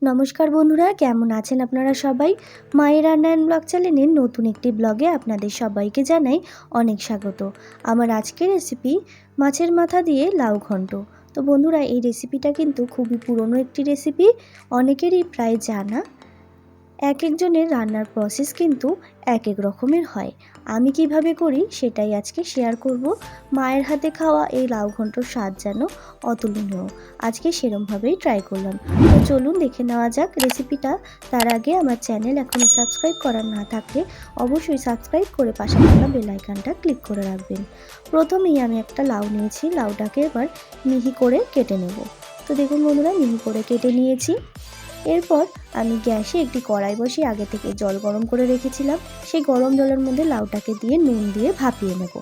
নমস্কার বন্ধুরা, কেমন আছেন আপনারা সবাই? মায়ের রান্না অ্যান্ড ব্লগ চ্যানেলের নতুন একটি ব্লগে আপনাদের সবাইকে জানাই অনেক স্বাগত। আমার আজকের রেসিপি মাছের মাথা দিয়ে লাউ ঘন্ট। তো বন্ধুরা, এই রেসিপিটা কিন্তু খুবই পুরনো একটি রেসিপি, অনেকেরই প্রায় জানা। এক একজনের রান্নার প্রসেস কিন্তু এক এক রকমের হয়। আমি কিভাবে করি সেটাই আজকে শেয়ার করব। মায়ের হাতে খাওয়া এই লাউ ঘন্টর স্বাদ যেন অতুলনীয়। আজকে সেরমভাবেই ট্রাই করলাম। তো চলুন দেখে নেওয়া যাক রেসিপিটা। তার আগে আমার চ্যানেল এখনও সাবস্ক্রাইব করা না থাকলে অবশ্যই সাবস্ক্রাইব করে পাশে থাকা বেল আইকনটা ক্লিক করে রাখবেন। প্রথমেই আমি একটা লাউ নিয়েছি, লাউটাকে এবার মিহি করে কেটে নেব। তো দেখুন বন্ধুরা, মিহি করে কেটে নিয়েছি। এরপর আমি গ্যাসে একটি কড়াই বসিয়ে আগে থেকে জল গরম করে রেখেছিলাম। সেই গরম জলের মধ্যে লাউটাকে দিয়ে নুন দিয়ে ভাপিয়ে নেব।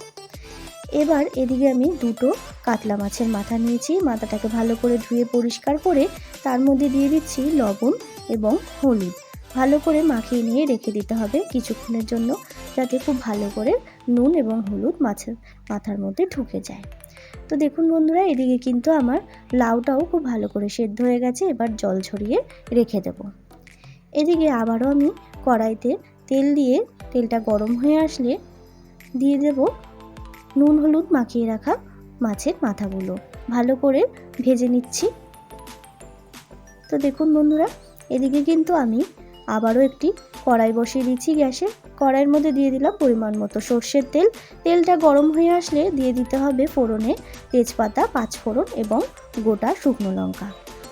এবার এদিকে আমি দুটো কাতলা মাছের মাথা নিয়েছি। মাথাটাকে ভালো করে ধুয়ে পরিষ্কার করে তার মধ্যে দিয়ে দিচ্ছি লবণ এবং হলুদ। ভালো করে মাখিয়ে নিয়ে রেখে দিতে হবে কিছুক্ষণের জন্য, যাতে খুব ভালো করে নুন এবং হলুদ মাছের মাথার মধ্যে ঢুকে যায়। তো দেখুন বন্ধুরা, এদিকে কিন্তু আমার লাউটাও খুব ভালো করে সেদ্ধ হয়ে গেছে। এবার জল ছড়িয়ে রেখে দেব। এদিকে আবারও আমি কড়াইতে তেল দিয়ে তেলটা গরম হয়ে আসলে দিয়ে দেব নুন হলুদ মাখিয়ে রাখা মাছের মাথাগুলো। ভালো করে ভেজে নিচ্ছি। তো দেখুন বন্ধুরা, এদিকে কিন্তু আমি আবারও একটি কড়াই বসিয়ে দিচ্ছি গ্যাসে। কড়াইয়ের মধ্যে দিয়ে দিলাম পরিমাণ মতো সর্ষের তেল। তেলটা গরম হয়ে আসলে দিয়ে দিতে হবে ফোড়নে তেজপাতা, পাঁচফোড়ন এবং গোটা শুকনো লঙ্কা।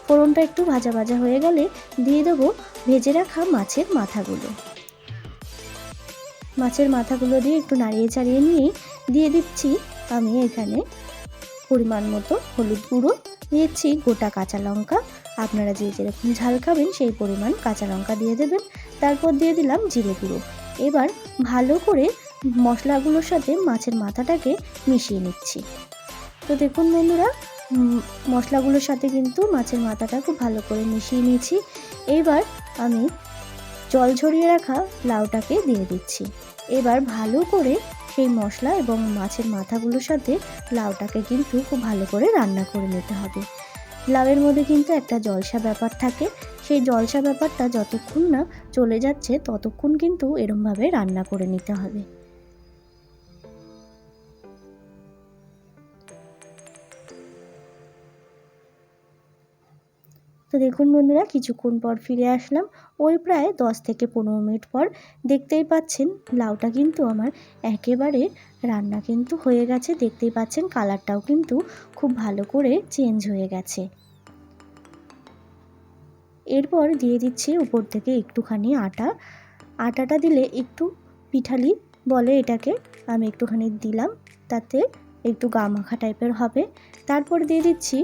ফোড়নটা একটু ভাজা ভাজা হয়ে গেলে দিয়ে দেবো ভেজে রাখা মাছের মাথাগুলো। মাছের মাথাগুলো দিয়ে একটু নাড়িয়ে চাড়িয়ে নিয়েই দিয়ে দিচ্ছি আমি এখানে পরিমাণ মতো হলুদ গুঁড়ো, দিয়েছি গোটা কাঁচা লঙ্কা। আপনারা যে যেরকম ঝাল খাবেন সেই পরিমাণ কাঁচা লঙ্কা দিয়ে দেবেন। তারপর দিয়ে দিলাম জিরে গুঁড়ো। এবার ভালো করে মশলাগুলোর সাথে মাছের মাথাটাকে মিশিয়ে নিচ্ছি। তো দেখুন বন্ধুরা, মশলাগুলোর সাথে কিন্তু মাছের মাথাটা খুব ভালো করে মিশিয়ে নিয়েছি। এবার আমি জল ঝরিয়ে রাখা লাউটাকে দিয়ে দিচ্ছি। এবার ভালো করে সেই মশলা এবং মাছের মাথাগুলোর সাথে লাউটাকে কিন্তু খুব ভালো করে রান্না করে নিতে হবে। লাউয়ের মধ্যে কিন্তু একটা জলসা ব্যাপার থাকে, সেই জলসা ব্যাপারটা যতক্ষণ না চলে যাচ্ছে ততক্ষণ কিন্তু এরমভাবে রান্না করে নিতে হবে। তো দেখুন বন্ধুরা, কিছুক্ষণ পর ফিরে আসলাম। ওই প্রায় 10 থেকে 15 মিনিট পর দেখতেই পাচ্ছেন লাউটা কিন্তু আমার একেবারে রান্না কিন্তু হয়ে গেছে। দেখতেই পাচ্ছেন কালারটাও কিন্তু খুব ভালো করে চেঞ্জ হয়ে গেছে। এরপর দিয়ে দিচ্ছি উপর থেকে একটুখানি আটাটা দিলে একটু পিঠালি বলে এটাকে, আমি একটুখানি দিলাম, তাতে একটু গা মাখা টাইপের হবে। তারপর দিয়ে দিচ্ছি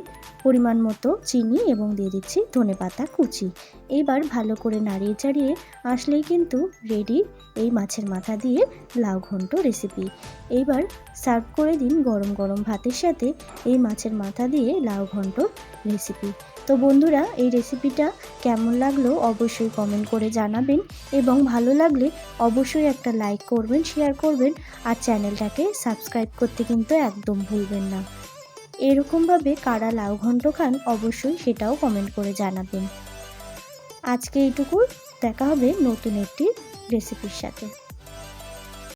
পরিমাণ মতো চিনি এবং দিয়ে দিচ্ছি ধনেপাতা কুচি। এইবার ভালো করে নাড়িয়ে চাড়িয়ে আসলেই কিন্তু রেডি এই মাছের মাথা দিয়ে লাউ ঘন্ট রেসিপি। এইবার সার্ভ করে দিন গরম গরম ভাতের সাথে এই মাছের মাথা দিয়ে লাউ ঘন্ট রেসিপি। তো বন্ধুরা, এই রেসিপিটা কেমন লাগলো অবশ্যই কমেন্ট করে জানাবেন এবং ভালো লাগলে অবশ্যই একটা লাইক করবেন, শেয়ার করবেন আর চ্যানেলটাকে সাবস্ক্রাইব করতে কিন্তু একদম ভুলবেন না। এরকমভাবে কারা লাউ ঘন্ট খান অবশ্যই সেটাও কমেন্ট করে জানাবেন। আজকে এইটুকু, দেখা হবে নতুন একটি রেসিপির সাথে।